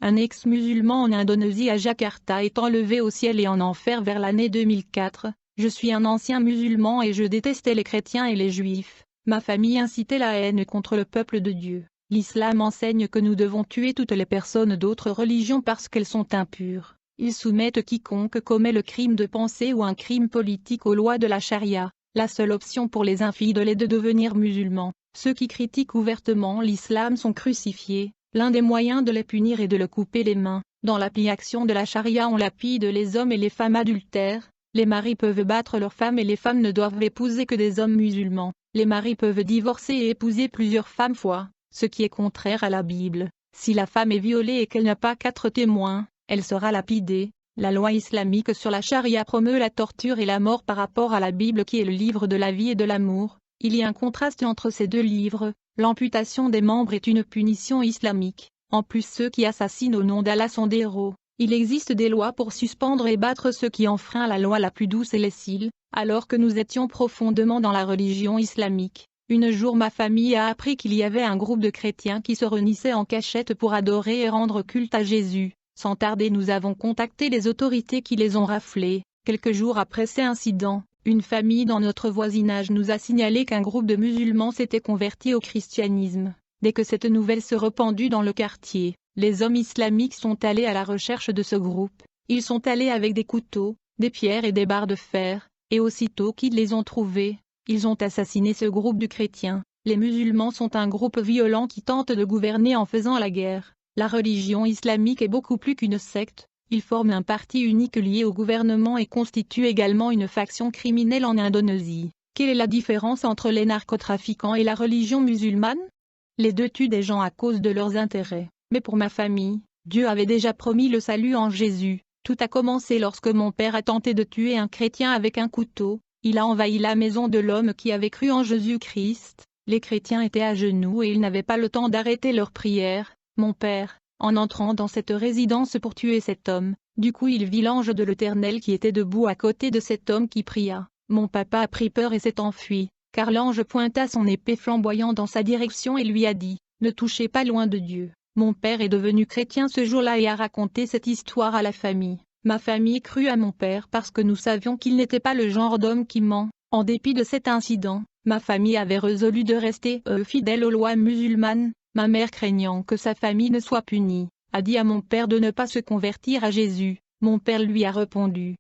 Un ex-musulman en Indonésie à Jakarta est enlevé au ciel et en enfer vers l'année 2004. Je suis un ancien musulman et je détestais les chrétiens et les juifs. Ma famille incitait la haine contre le peuple de Dieu. L'islam enseigne que nous devons tuer toutes les personnes d'autres religions parce qu'elles sont impures. Ils soumettent quiconque commet le crime de pensée ou un crime politique aux lois de la charia. La seule option pour les infidèles est de devenir musulmans. Ceux qui critiquent ouvertement l'islam sont crucifiés. L'un des moyens de les punir est de le couper les mains. Dans l'application de la charia, on lapide les hommes et les femmes adultères. Les maris peuvent battre leurs femmes et les femmes ne doivent épouser que des hommes musulmans. Les maris peuvent divorcer et épouser plusieurs femmes fois, ce qui est contraire à la Bible. Si la femme est violée et qu'elle n'a pas 4 témoins, elle sera lapidée. La loi islamique sur la charia promeut la torture et la mort par rapport à la Bible qui est le livre de la vie et de l'amour. Il y a un contraste entre ces deux livres. L'amputation des membres est une punition islamique. En plus, ceux qui assassinent au nom d'Allah sont des héros. Il existe des lois pour suspendre et battre ceux qui enfreignent la loi la plus douce et les cils. Alors que nous étions profondément dans la religion islamique, un jour ma famille a appris qu'il y avait un groupe de chrétiens qui se réunissaient en cachette pour adorer et rendre culte à Jésus. Sans tarder, nous avons contacté les autorités qui les ont raflés. Quelques jours après ces incidents, une famille dans notre voisinage nous a signalé qu'un groupe de musulmans s'était converti au christianisme. Dès que cette nouvelle se répandut dans le quartier, les hommes islamiques sont allés à la recherche de ce groupe. Ils sont allés avec des couteaux, des pierres et des barres de fer, et aussitôt qu'ils les ont trouvés, ils ont assassiné ce groupe de chrétiens. Les musulmans sont un groupe violent qui tente de gouverner en faisant la guerre. La religion islamique est beaucoup plus qu'une secte. Ils forment un parti unique lié au gouvernement et constituent également une faction criminelle en Indonésie. Quelle est la différence entre les narcotrafiquants et la religion musulmane? Les deux tuent des gens à cause de leurs intérêts. Mais pour ma famille, Dieu avait déjà promis le salut en Jésus. Tout a commencé lorsque mon père a tenté de tuer un chrétien avec un couteau. Il a envahi la maison de l'homme qui avait cru en Jésus-Christ. Les chrétiens étaient à genoux et ils n'avaient pas le temps d'arrêter leur prière. Mon père, en entrant dans cette résidence pour tuer cet homme, du coup il vit l'ange de l'Éternel qui était debout à côté de cet homme qui pria. Mon papa a pris peur et s'est enfui, car l'ange pointa son épée flamboyante dans sa direction et lui a dit, « Ne touchez pas loin de Dieu ». Mon père est devenu chrétien ce jour-là et a raconté cette histoire à la famille. Ma famille crut à mon père parce que nous savions qu'il n'était pas le genre d'homme qui ment. En dépit de cet incident, ma famille avait résolu de rester fidèle aux lois musulmanes. Ma mère, craignant que sa famille ne soit punie, a dit à mon père de ne pas se convertir à Jésus. Mon père lui a répondu.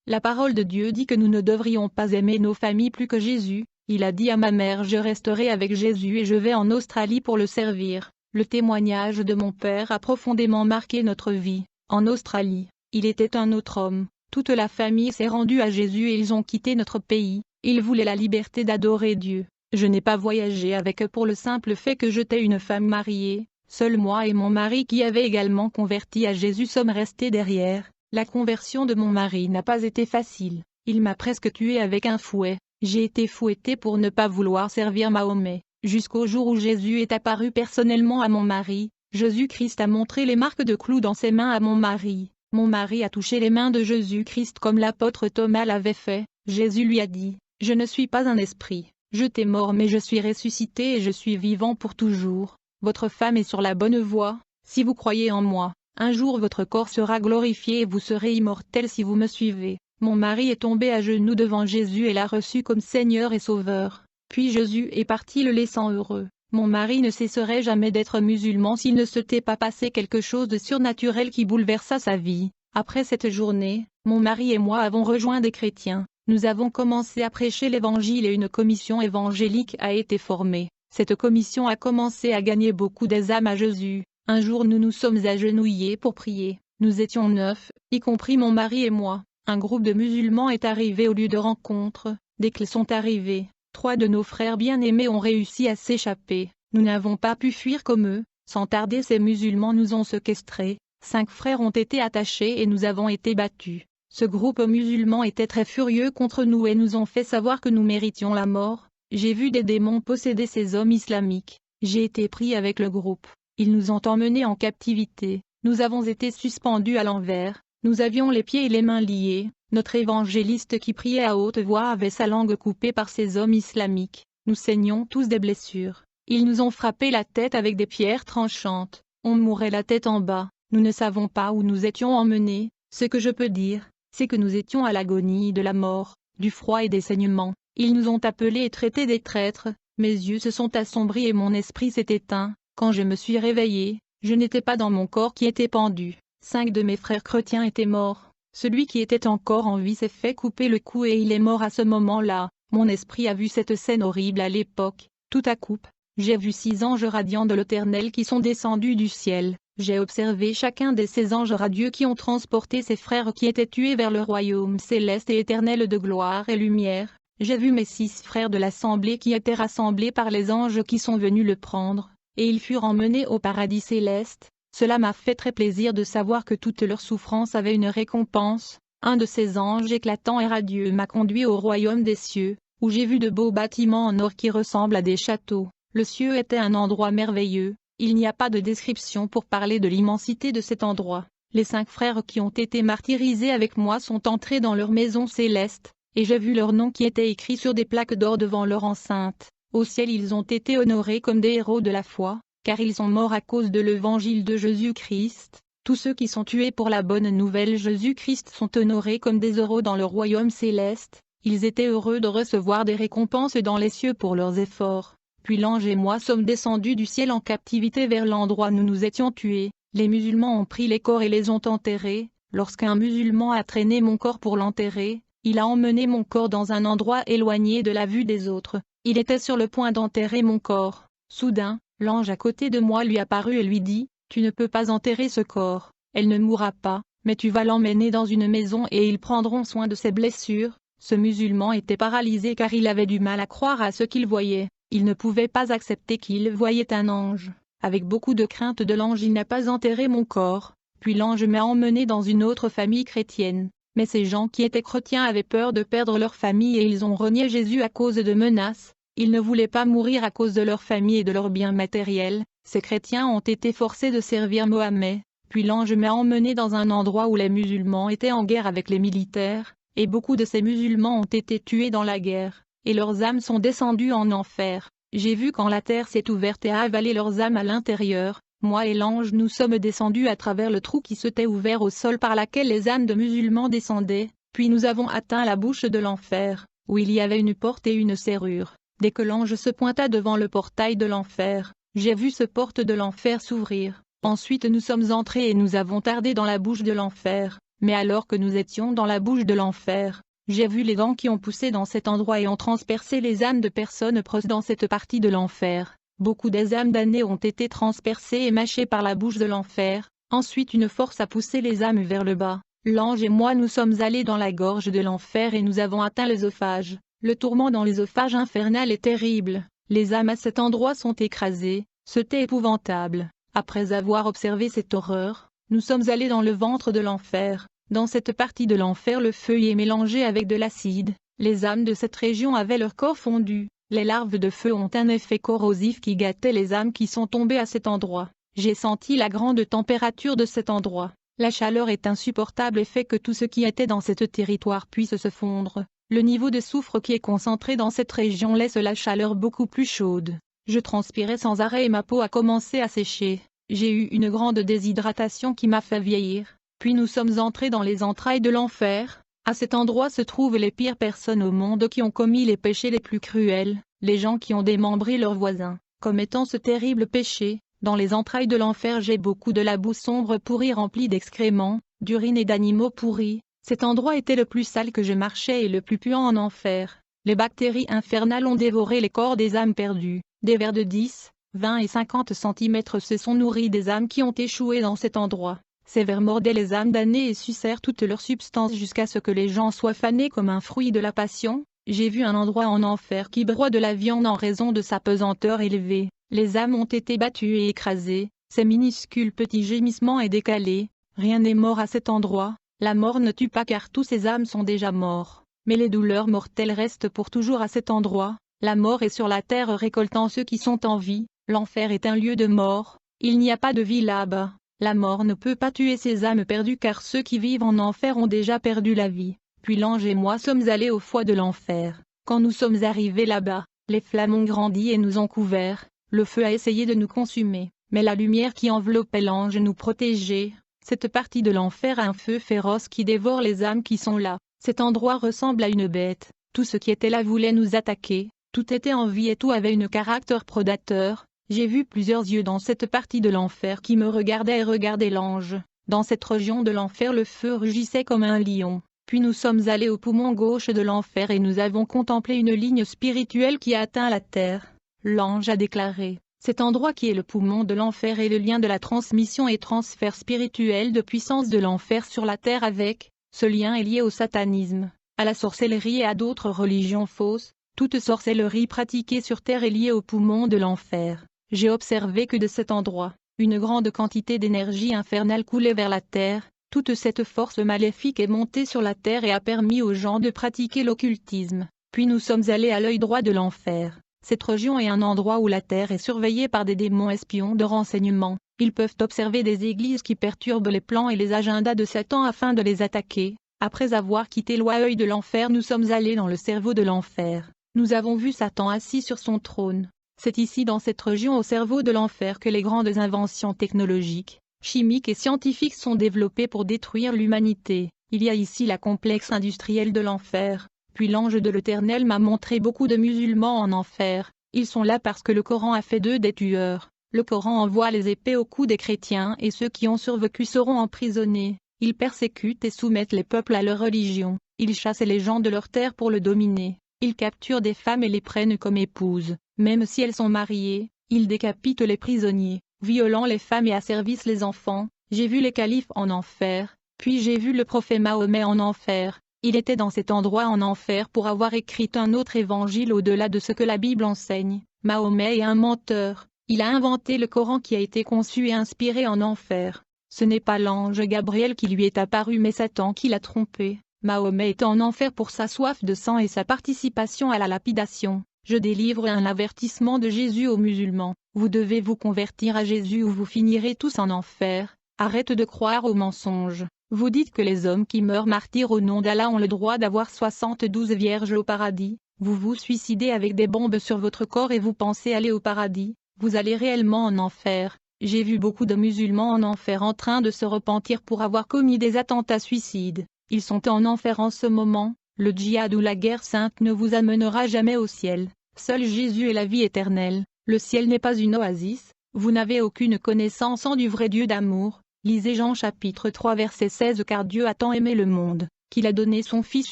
La parole de Dieu dit que nous ne devrions pas aimer nos familles plus que Jésus. Il a dit à ma mère, je resterai avec Jésus et je vais en Australie pour le servir. Le témoignage de mon père a profondément marqué notre vie. En Australie, il était un autre homme. Toute la famille s'est rendue à Jésus et ils ont quitté notre pays. Ils voulaient la liberté d'adorer Dieu. Je n'ai pas voyagé avec eux pour le simple fait que j'étais une femme mariée. Seul moi et mon mari qui avait également converti à Jésus sommes restés derrière. La conversion de mon mari n'a pas été facile. Il m'a presque tué avec un fouet. J'ai été fouettée pour ne pas vouloir servir Mahomet. Jusqu'au jour où Jésus est apparu personnellement à mon mari. Jésus-Christ a montré les marques de clous dans ses mains à mon mari. Mon mari a touché les mains de Jésus-Christ comme l'apôtre Thomas l'avait fait. Jésus lui a dit, « Je ne suis pas un esprit. Je t'ai mort mais je suis ressuscité et je suis vivant pour toujours. Votre femme est sur la bonne voie. Si vous croyez en moi, un jour votre corps sera glorifié et vous serez immortel si vous me suivez. » Mon mari est tombé à genoux devant Jésus et l'a reçu comme Seigneur et Sauveur. Puis Jésus est parti le laissant heureux. Mon mari ne cesserait jamais d'être musulman s'il ne s'était pas passé quelque chose de surnaturel qui bouleversa sa vie. Après cette journée, mon mari et moi avons rejoint des chrétiens. Nous avons commencé à prêcher l'évangile et une commission évangélique a été formée. Cette commission a commencé à gagner beaucoup des âmes à Jésus. Un jour nous nous sommes agenouillés pour prier. Nous étions 9, y compris mon mari et moi. Un groupe de musulmans est arrivé au lieu de rencontre. Dès qu'ils sont arrivés, 3 de nos frères bien-aimés ont réussi à s'échapper. Nous n'avons pas pu fuir comme eux. Sans tarder, ces musulmans nous ont séquestrés. 5 frères ont été attachés et nous avons été battus. Ce groupe musulman était très furieux contre nous et nous ont fait savoir que nous méritions la mort. J'ai vu des démons posséder ces hommes islamiques. J'ai été pris avec le groupe. Ils nous ont emmenés en captivité. Nous avons été suspendus à l'envers. Nous avions les pieds et les mains liés. Notre évangéliste qui priait à haute voix avait sa langue coupée par ces hommes islamiques. Nous saignions tous des blessures. Ils nous ont frappé la tête avec des pierres tranchantes. On mourait la tête en bas. nous ne savons pas où nous étions emmenés, ce que je peux dire, c'est que nous étions à l'agonie de la mort, du froid et des saignements. Ils nous ont appelés et traités des traîtres, mes yeux se sont assombris et mon esprit s'est éteint. Quand je me suis réveillé, je n'étais pas dans mon corps qui était pendu. 5 de mes frères chrétiens étaient morts. Celui qui était encore en vie s'est fait couper le cou et il est mort à ce moment-là. Mon esprit a vu cette scène horrible à l'époque. Tout à coup, j'ai vu 6 anges radiants de l'Éternel qui sont descendus du ciel. J'ai observé chacun de ces anges radieux qui ont transporté ses frères qui étaient tués vers le royaume céleste et éternel de gloire et lumière. J'ai vu mes 6 frères de l'assemblée qui étaient rassemblés par les anges qui sont venus le prendre, et ils furent emmenés au paradis céleste. Cela m'a fait très plaisir de savoir que toute leur souffrance avait une récompense. Un de ces anges éclatants et radieux m'a conduit au royaume des cieux, où j'ai vu de beaux bâtiments en or qui ressemblent à des châteaux. Le ciel était un endroit merveilleux. Il n'y a pas de description pour parler de l'immensité de cet endroit. Les 5 frères qui ont été martyrisés avec moi sont entrés dans leur maison céleste, et j'ai vu leurs noms qui étaient écrits sur des plaques d'or devant leur enceinte. Au ciel ils ont été honorés comme des héros de la foi, car ils sont morts à cause de l'évangile de Jésus-Christ. Tous ceux qui sont tués pour la bonne nouvelle Jésus-Christ sont honorés comme des héros dans le royaume céleste. Ils étaient heureux de recevoir des récompenses dans les cieux pour leurs efforts. Puis l'ange et moi sommes descendus du ciel en captivité vers l'endroit où nous nous étions tués. Les musulmans ont pris les corps et les ont enterrés. Lorsqu'un musulman a traîné mon corps pour l'enterrer, il a emmené mon corps dans un endroit éloigné de la vue des autres. Il était sur le point d'enterrer mon corps. Soudain, l'ange à côté de moi lui apparut et lui dit, « Tu ne peux pas enterrer ce corps, elle ne mourra pas, mais tu vas l'emmener dans une maison et ils prendront soin de ses blessures. » Ce musulman était paralysé car il avait du mal à croire à ce qu'il voyait. Il ne pouvait pas accepter qu'il voyait un ange. Avec beaucoup de crainte de l'ange il n'a pas enterré mon corps. Puis l'ange m'a emmené dans une autre famille chrétienne. Mais ces gens qui étaient chrétiens avaient peur de perdre leur famille et ils ont renié Jésus à cause de menaces. Ils ne voulaient pas mourir à cause de leur famille et de leurs biens matériels. Ces chrétiens ont été forcés de servir Mohammed. Puis l'ange m'a emmené dans un endroit où les musulmans étaient en guerre avec les militaires, et beaucoup de ces musulmans ont été tués dans la guerre, et leurs âmes sont descendues en enfer. J'ai vu quand la terre s'est ouverte et a avalé leurs âmes à l'intérieur. Moi et l'ange nous sommes descendus à travers le trou qui s'était ouvert au sol par laquelle les âmes de musulmans descendaient, puis nous avons atteint la bouche de l'enfer, où il y avait une porte et une serrure. Dès que l'ange se pointa devant le portail de l'enfer, j'ai vu ce porte de l'enfer s'ouvrir. Ensuite nous sommes entrés et nous avons tardé dans la bouche de l'enfer, mais alors que nous étions dans la bouche de l'enfer, j'ai vu les dents qui ont poussé dans cet endroit et ont transpercé les âmes de personnes proches dans cette partie de l'enfer. Beaucoup des âmes damnées ont été transpercées et mâchées par la bouche de l'enfer. Ensuite une force a poussé les âmes vers le bas. L'ange et moi nous sommes allés dans la gorge de l'enfer et nous avons atteint l'œsophage. Le tourment dans l'œsophage infernal est terrible. Les âmes à cet endroit sont écrasées. C'était épouvantable. Après avoir observé cette horreur, nous sommes allés dans le ventre de l'enfer. Dans cette partie de l'enfer le feu y est mélangé avec de l'acide. Les âmes de cette région avaient leur corps fondu. Les larves de feu ont un effet corrosif qui gâtait les âmes qui sont tombées à cet endroit. J'ai senti la grande température de cet endroit. La chaleur est insupportable et fait que tout ce qui était dans ce territoire puisse se fondre. Le niveau de soufre qui est concentré dans cette région laisse la chaleur beaucoup plus chaude. Je transpirais sans arrêt et ma peau a commencé à sécher. J'ai eu une grande déshydratation qui m'a fait vieillir. Puis nous sommes entrés dans les entrailles de l'enfer. À cet endroit se trouvent les pires personnes au monde qui ont commis les péchés les plus cruels, les gens qui ont démembré leurs voisins. Commettant ce terrible péché, dans les entrailles de l'enfer j'ai beaucoup de la boue sombre pourrie remplie d'excréments, d'urine et d'animaux pourris. Cet endroit était le plus sale que je marchais et le plus puant en enfer. Les bactéries infernales ont dévoré les corps des âmes perdues. Des vers de 10, 20 et 50 cm se sont nourris des âmes qui ont échoué dans cet endroit. Ces vers mordaient les âmes damnées et sucèrent toute leur substance jusqu'à ce que les gens soient fanés comme un fruit de la passion. J'ai vu un endroit en enfer qui broie de la viande en raison de sa pesanteur élevée. Les âmes ont été battues et écrasées. Ces minuscules petits gémissements et décalés. Rien n'est mort à cet endroit. La mort ne tue pas car tous ces âmes sont déjà morts. Mais les douleurs mortelles restent pour toujours à cet endroit. La mort est sur la terre récoltant ceux qui sont en vie. L'enfer est un lieu de mort. Il n'y a pas de vie là-bas. La mort ne peut pas tuer ces âmes perdues car ceux qui vivent en enfer ont déjà perdu la vie. Puis l'ange et moi sommes allés au foie de l'enfer. Quand nous sommes arrivés là-bas, les flammes ont grandi et nous ont couverts. Le feu a essayé de nous consumer. mais la lumière qui enveloppait l'ange nous protégeait. Cette partie de l'enfer a un feu féroce qui dévore les âmes qui sont là. Cet endroit ressemble à une bête. Tout ce qui était là voulait nous attaquer. Tout était en vie et tout avait un caractère prédateur. J'ai vu plusieurs yeux dans cette partie de l'enfer qui me regardaient et regardaient l'ange. Dans cette région de l'enfer le feu rugissait comme un lion. Puis nous sommes allés au poumon gauche de l'enfer et nous avons contemplé une ligne spirituelle qui a atteint la terre. L'ange a déclaré, cet endroit qui est le poumon de l'enfer est le lien de la transmission et transfert spirituel de puissance de l'enfer sur la terre avec, ce lien est lié au satanisme, à la sorcellerie et à d'autres religions fausses. Toute sorcellerie pratiquée sur terre est liée au poumon de l'enfer. J'ai observé que de cet endroit, une grande quantité d'énergie infernale coulait vers la terre. Toute cette force maléfique est montée sur la terre et a permis aux gens de pratiquer l'occultisme. Puis nous sommes allés à l'œil droit de l'enfer. Cette région est un endroit où la terre est surveillée par des démons espions de renseignement. Ils peuvent observer des églises qui perturbent les plans et les agendas de Satan afin de les attaquer. Après avoir quitté l'œil de l'enfer, nous sommes allés dans le cerveau de l'enfer. Nous avons vu Satan assis sur son trône. C'est ici dans cette région au cerveau de l'enfer que les grandes inventions technologiques, chimiques et scientifiques sont développées pour détruire l'humanité. Il y a ici la complexe industrielle de l'enfer. Puis l'ange de l'Éternel m'a montré beaucoup de musulmans en enfer. Ils sont là parce que le Coran a fait d'eux des tueurs. Le Coran envoie les épées au cou des chrétiens et ceux qui ont survécu seront emprisonnés. Ils persécutent et soumettent les peuples à leur religion. Ils chassent les gens de leur terre pour le dominer. Ils capturent des femmes et les prennent comme épouses, même si elles sont mariées. Ils décapitent les prisonniers, violant les femmes et asservissent les enfants. J'ai vu les califes en enfer, puis j'ai vu le prophète Mahomet en enfer. Il était dans cet endroit en enfer pour avoir écrit un autre évangile au-delà de ce que la Bible enseigne. Mahomet est un menteur. Il a inventé le Coran qui a été conçu et inspiré en enfer. Ce n'est pas l'ange Gabriel qui lui est apparu mais Satan qui l'a trompé. Mahomet est en enfer pour sa soif de sang et sa participation à la lapidation. Je délivre un avertissement de Jésus aux musulmans. Vous devez vous convertir à Jésus ou vous finirez tous en enfer. Arrête de croire aux mensonges. Vous dites que les hommes qui meurent martyrs au nom d'Allah ont le droit d'avoir 72 vierges au paradis. Vous vous suicidez avec des bombes sur votre corps et vous pensez aller au paradis. Vous allez réellement en enfer. J'ai vu beaucoup de musulmans en enfer en train de se repentir pour avoir commis des attentats suicides. Ils sont en enfer en ce moment. Le djihad ou la guerre sainte ne vous amènera jamais au ciel. Seul Jésus est la vie éternelle. Le ciel n'est pas une oasis. Vous n'avez aucune connaissance en du vrai Dieu d'amour. Lisez Jean chapitre 3 verset 16 car Dieu a tant aimé le monde, qu'il a donné son Fils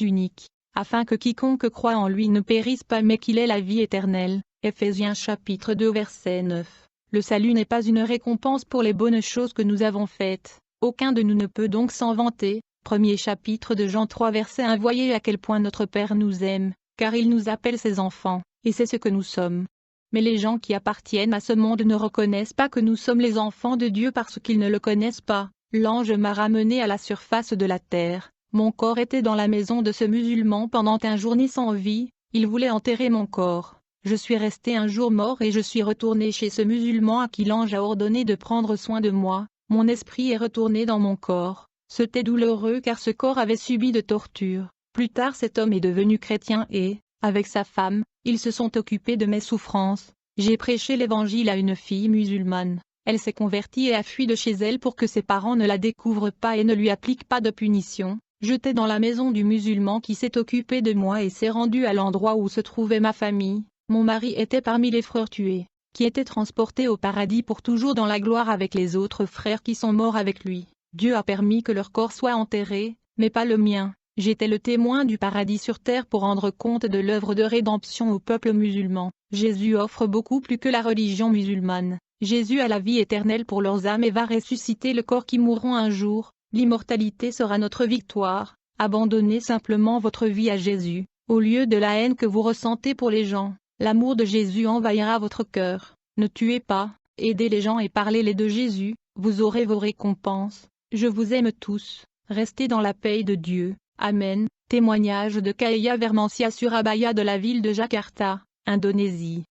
unique, afin que quiconque croit en lui ne périsse pas mais qu'il ait la vie éternelle. Ephésiens chapitre 2 verset 9. Le salut n'est pas une récompense pour les bonnes choses que nous avons faites. Aucun de nous ne peut donc s'en vanter. Premier chapitre de Jean 3 verset 1. Voyez à quel point notre Père nous aime, car il nous appelle ses enfants, et c'est ce que nous sommes. Mais les gens qui appartiennent à ce monde ne reconnaissent pas que nous sommes les enfants de Dieu parce qu'ils ne le connaissent pas. L'ange m'a ramené à la surface de la terre. Mon corps était dans la maison de ce musulman pendant un jour ni sans vie. Il voulait enterrer mon corps. Je suis resté un jour mort et je suis retourné chez ce musulman à qui l'ange a ordonné de prendre soin de moi. Mon esprit est retourné dans mon corps. C'était douloureux car ce corps avait subi de tortures. Plus tard cet homme est devenu chrétien et, avec sa femme, ils se sont occupés de mes souffrances. J'ai prêché l'évangile à une fille musulmane. Elle s'est convertie et a fui de chez elle pour que ses parents ne la découvrent pas et ne lui appliquent pas de punition. J'étais dans la maison du musulman qui s'est occupé de moi et s'est rendu à l'endroit où se trouvait ma famille. Mon mari était parmi les frères tués, qui étaient transportés au paradis pour toujours dans la gloire avec les autres frères qui sont morts avec lui. Dieu a permis que leur corps soit enterré, mais pas le mien. J'étais le témoin du paradis sur terre pour rendre compte de l'œuvre de rédemption au peuple musulman. Jésus offre beaucoup plus que la religion musulmane. Jésus a la vie éternelle pour leurs âmes et va ressusciter le corps qui mourront un jour. L'immortalité sera notre victoire. Abandonnez simplement votre vie à Jésus, au lieu de la haine que vous ressentez pour les gens. L'amour de Jésus envahira votre cœur. Ne tuez pas, aidez les gens et parlez-les de Jésus, vous aurez vos récompenses. Je vous aime tous. Restez dans la paix de Dieu. Amen. Témoignage de Kaya Vermancia Surabaya de la ville de Jakarta, Indonésie.